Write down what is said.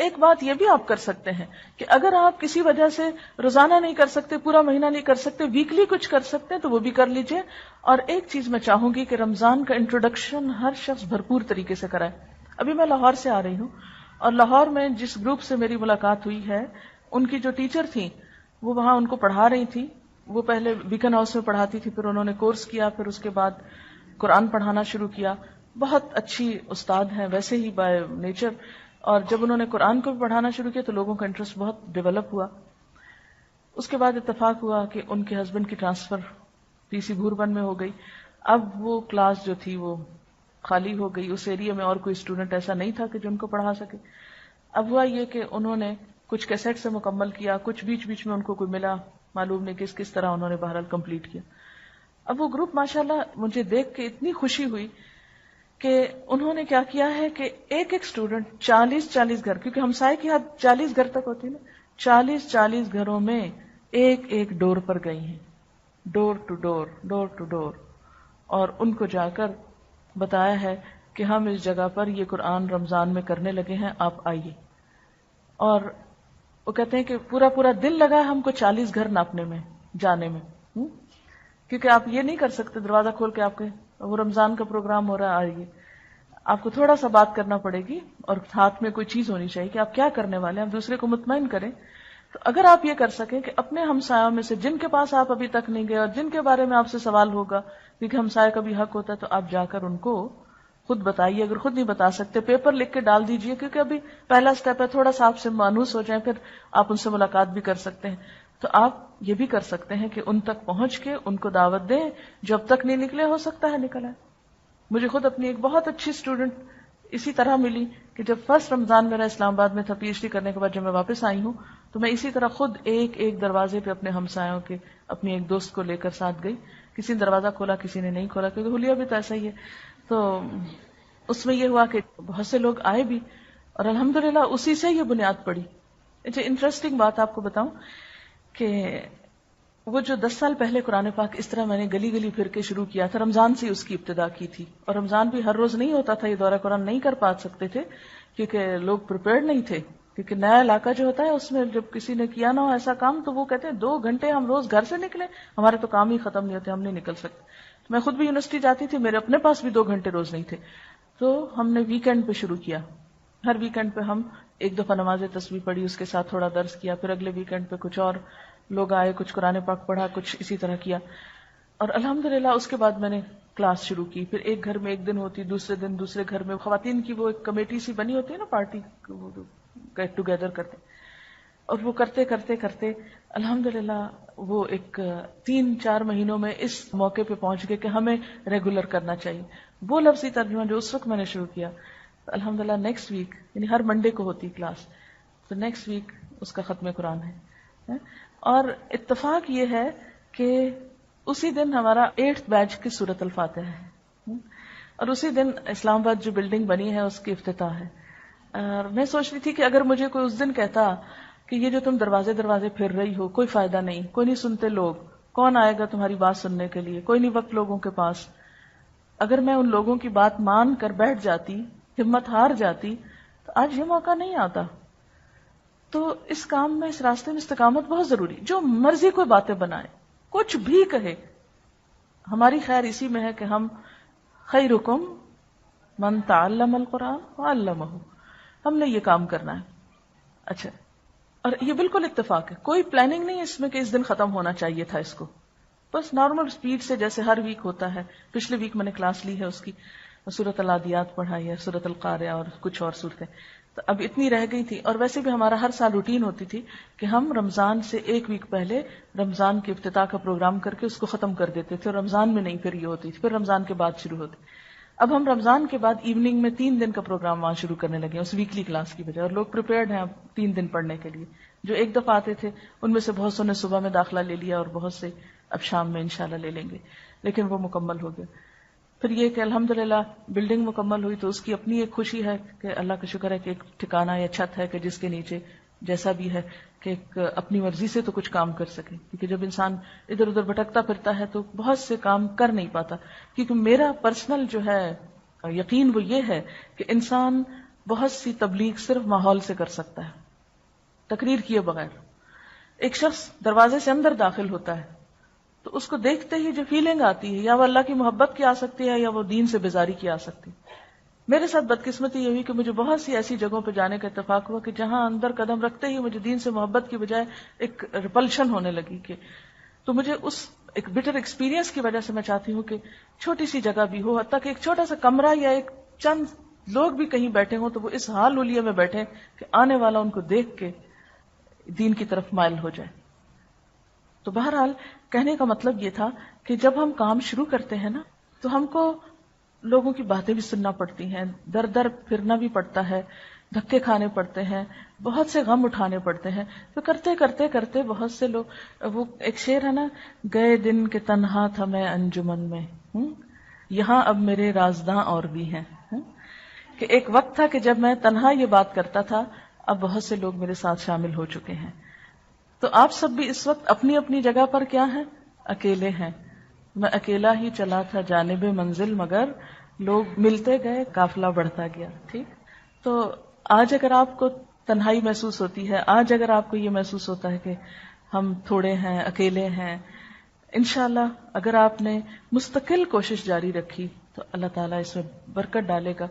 ایک بات یہ بھی آپ کر سکتے ہیں کہ اگر آپ کسی وجہ سے روزانہ نہیں کر سکتے، پورا مہینہ نہیں کر سکتے، ویکلی کچھ کر سکتے ہیں تو وہ بھی کر لیجئے. اور ایک چیز میں چاہوں گی کہ رمضان کا انٹروڈکشن ہر شخص بھرپور طریقے سے کرائے. ابھی میں لاہور سے آ رہی ہوں اور لاہور میں جس گروپ سے میری ملاقات ہوئی ہے ان کی جو ٹیچر تھیں وہ وہاں ان کو پڑھا رہی تھی. وہ پہلے بیکن ہاؤس میں پڑھاتی تھی، پھر انہوں نے کورس کیا، پھر اس کے بعد قرآن پڑھانا شروع کیا. بہت اچھی استاد ہیں ویسے ہی بائی نیچر، اور جب انہوں نے قرآن کو بھی پڑھانا شروع کیا تو لوگوں کا انٹرسٹ بہت ڈیولپ ہوا. اس کے بعد اتفاق ہوا کہ ان کے ہسبینڈ کی ٹرانسفر پی سی بھوربن میں ہو گئی. اب وہ کلاس جو تھی وہ خالی ہو گئی، اس ایریا میں اور کوئی اسٹوڈنٹ ایسا نہیں تھا کہ جو ان کو پڑھا سکے. اب ہوا یہ کہ انہوں نے کچھ کیسٹ سے مکمل کیا، کچھ بیچ بیچ میں ان کو کوئی ملا، معلوم نہیں کس طرح انہوں نے بہرحال کمپلیٹ کیا. اب وہ گروپ ماشاءاللہ مجھے دیکھ کے اتنی خوشی ہوئی کہ انہوں نے کیا کیا ہے کہ ایک ایک اسٹوڈنٹ 40 گھر، کیونکہ ہمسائے کی حد 40 گھر تک ہوتی نا، 40 گھروں میں ایک ایک ڈور پر گئی ہیں، ڈور ٹو ڈور، اور ان کو جا کر بتایا ہے کہ ہم اس جگہ پر یہ قرآن رمضان میں کرنے لگے ہیں، آپ آئیے. اور وہ کہتے ہیں کہ پورا دل لگا ہم کو 40 گھر ناپنے میں، جانے میں، کیونکہ آپ یہ نہیں کر سکتے دروازہ کھول کے آپ کے وہ رمضان کا پروگرام ہو رہا ہے آئیے. آپ کو تھوڑا سا بات کرنا پڑے گی اور ہاتھ میں کوئی چیز ہونی چاہیے کہ آپ کیا کرنے والے ہیں، آپ دوسرے کو مطمئن کریں. تو اگر آپ یہ کر سکیں کہ اپنے ہمسایوں میں سے جن کے پاس آپ ابھی تک نہیں گئے اور جن کے بارے میں آپ سے سوال ہوگا، کیونکہ ہمسائے کا بھی حق ہوتا ہے، تو آپ جا کر ان کو خود بتائیے. اگر خود نہیں بتا سکتے پیپر لکھ کے ڈال دیجئے، کیونکہ ابھی پہلا سٹیپ ہے، تھوڑا سا آپ سے مانوس ہو جائیں پھر آپ ان سے ملاقات بھی کر سکتے ہیں. تو آپ یہ بھی کر سکتے ہیں کہ ان تک پہنچ کے ان کو دعوت دیں، جو اب تک نہیں نکلے ہو سکتا ہے نکل آئے. مجھے خود اپنی ایک بہت اچھی اسٹوڈنٹ اسی طرح ملی کہ جب فرسٹ رمضان میرا اسلام آباد میں تھا پی ایچ ڈی کرنے کے بعد جب میں واپس آئی ہوں تو میں اسی طرح خود ایک دروازے پہ اپنے ہمسایوں کے اپنی ایک دوست کو لے کر ساتھ گئی. کسی نے دروازہ کھولا، کسی نے نہیں کھولا، کیونکہ حلیہ بھی تو ایسا ہی ہے. تو اس میں یہ ہوا کہ بہت سے لوگ آئے بھی اور الحمدللہ اسی سے یہ بنیاد پڑی. اچھا انٹرسٹنگ بات آپ کو بتاؤں کہ وہ جو 10 سال پہلے قرآن پاک اس طرح میں نے گلی گلی پھر کے شروع کیا تھا، رمضان سے اس کی ابتدا کی تھی. اور رمضان بھی ہر روز نہیں ہوتا تھا، یہ دورہ قرآن نہیں کر پا سکتے تھے کیونکہ لوگ پریپیئرڈ نہیں تھے. کیونکہ نیا علاقہ جو ہوتا ہے اس میں جب کسی نے کیا نہ ہو ایسا کام تو وہ کہتے ہیں 2 گھنٹے ہم روز گھر سے نکلے، ہمارے تو کام ہی ختم نہیں ہوتے، ہم نہیں نکل سکتے. میں خود بھی یونیورسٹی جاتی تھی، میرے اپنے پاس بھی 2 گھنٹے روز نہیں تھے. تو ہم نے ویکینڈ پہ شروع کیا. ہر ویکینڈ پہ ہم ایک دفعہ نماز تسبیح پڑھی، اس کے ساتھ تھوڑا درس کیا، پھر اگلے ویکینڈ پہ کچھ اور لوگ آئے، کچھ قرآن پاک پڑھا، کچھ اسی طرح کیا. اور الحمدللہ اس کے بعد میں نے کلاس شروع کی. پھر ایک گھر میں ایک دن ہوتی، دوسرے دن دوسرے گھر میں. خواتین کی وہ ایک کمیٹی سی بنی ہوتی ہے نا، پارٹی گیٹ ٹوگیدر کرتے، اور وہ کرتے کرتے کرتے الحمدللہ وہ ایک 3-4 مہینوں میں اس موقع پہ پہنچ گئے کہ ہمیں ریگولر کرنا چاہیے. وہ لفظی ترجمہ جو اس وقت میں نے شروع کیا، الحمدللہ نیکسٹ ویک، یعنی ہر منڈے کو ہوتی کلاس، تو نیکسٹ ویک اس کا ختم قرآن ہے. اور اتفاق یہ ہے کہ اسی دن ہمارا 8th بیچ کی سورۃ الفاتحہ ہے، اور اسی دن اسلام آباد جو بلڈنگ بنی ہے اس کی افتتاح ہے. اور میں سوچ رہی تھی کہ اگر مجھے کوئی اس دن کہتا کہ یہ جو تم دروازے پھر رہی ہو، کوئی فائدہ نہیں، کوئی نہیں سنتے لوگ، کون آئے گا تمہاری بات سننے کے لیے، کوئی نہیں وقت لوگوں کے پاس. اگر میں ان لوگوں کی بات مان کر بیٹھ جاتی، ہمت ہار جاتی، تو آج یہ موقع نہیں آتا. تو اس کام میں، اس راستے میں استقامت بہت ضروری. جو مرضی کوئی باتیں بنائے، کچھ بھی کہے، ہماری خیر اسی میں ہے کہ ہم خیرکم من تعلم القرآن وعلمہ، ہم نے یہ کام کرنا ہے. اچھا، اور یہ بالکل اتفاق ہے، کوئی پلاننگ نہیں اس میں کہ اس دن ختم ہونا چاہیے تھا. اس کو بس نارمل سپیڈ سے جیسے ہر ویک ہوتا ہے. پچھلے ویک میں نے کلاس لی ہے اس کی، سورۃ العادیات پڑھائی ہے، سورۃ القاریہ اور کچھ اور صورتیں. تو اب اتنی رہ گئی تھی. اور ویسے بھی ہمارا ہر سال روٹین ہوتی تھی کہ ہم رمضان سے 1 ویک پہلے رمضان کے افتتاح کا پروگرام کر کے اس کو ختم کر دیتے تھے. اور رمضان میں نہیں پھر یہ ہوتی تھی، پھر رمضان کے بعد شروع ہوتی. اب ہم رمضان کے بعد ایوننگ میں 3 دن کا پروگرام وہاں شروع کرنے لگے اس ویکلی کلاس کی بجائے. اور لوگ پریپیئرڈ ہیں اب 3 دن پڑھنے کے لیے. جو ایک دفعہ آتے تھے ان میں سے بہت سو نے صبح میں داخلہ لے لیا اور بہت سے اب شام میں انشاءاللہ لے لیں گے، لیکن وہ مکمل ہو گئے. پھر یہ کہ الحمدللہ بلڈنگ مکمل ہوئی تو اس کی اپنی ایک خوشی ہے کہ اللہ کا شکر ہے کہ ایک ٹھکانہ یا چھت ہے کہ جس کے نیچے جیسا بھی ہے کہ ایک اپنی مرضی سے تو کچھ کام کر سکے. کیونکہ جب انسان ادھر ادھر بھٹکتا پھرتا ہے تو بہت سے کام کر نہیں پاتا. کیونکہ میرا پرسنل جو ہے یقین وہ یہ ہے کہ انسان بہت سی تبلیغ صرف ماحول سے کر سکتا ہے، تقریر کیے بغیر۔ ایک شخص دروازے سے اندر داخل ہوتا ہے تو اس کو دیکھتے ہی جو فیلنگ آتی ہے، یا وہ اللہ کی محبت کی آ سکتی ہے یا وہ دین سے بیزاری کی آ سکتی ہے۔ میرے ساتھ بدقسمتی یہ ہوئی کہ مجھے بہت سی ایسی جگہوں پہ جانے کا اتفاق ہوا کہ جہاں اندر قدم رکھتے ہی مجھے دین سے محبت کی بجائے ایک ریپلشن ہونے لگی، کہ تو مجھے اس ایک بٹر ایکسپیرینس کی وجہ سے میں چاہتی ہوں کہ چھوٹی سی جگہ بھی ہو، حتیٰ کہ ایک چھوٹا سا کمرہ یا ایک چند لوگ بھی کہیں بیٹھے ہوں تو وہ اس حال حلیے میں بیٹھے کہ آنے والا ان کو دیکھ کے دین کی طرف مائل ہو جائے۔ تو بہرحال کہنے کا مطلب یہ تھا کہ جب ہم کام شروع کرتے ہیں نا تو ہم کو لوگوں کی باتیں بھی سننا پڑتی ہیں، در در پھرنا بھی پڑتا ہے، دھکے کھانے پڑتے ہیں، بہت سے غم اٹھانے پڑتے ہیں۔ تو کرتے کرتے کرتے بہت سے لوگ، وہ ایک شعر ہے نا، گئے دن کے تنہا تھا میں انجمن میں، یہاں اب میرے رازداں اور بھی ہیں، کہ ایک وقت تھا کہ جب میں تنہا یہ بات کرتا تھا، اب بہت سے لوگ میرے ساتھ شامل ہو چکے ہیں۔ تو آپ سب بھی اس وقت اپنی اپنی جگہ پر کیا ہیں؟ اکیلے ہیں۔ میں اکیلا ہی چلا تھا جانب منزل، مگر لوگ ملتے گئے، قافلہ بڑھتا گیا۔ ٹھیک، تو آج اگر آپ کو تنہائی محسوس ہوتی ہے، آج اگر آپ کو یہ محسوس ہوتا ہے کہ ہم تھوڑے ہیں، اکیلے ہیں، انشاءاللہ اگر آپ نے مستقل کوشش جاری رکھی تو اللہ تعالیٰ اس میں برکت ڈالے گا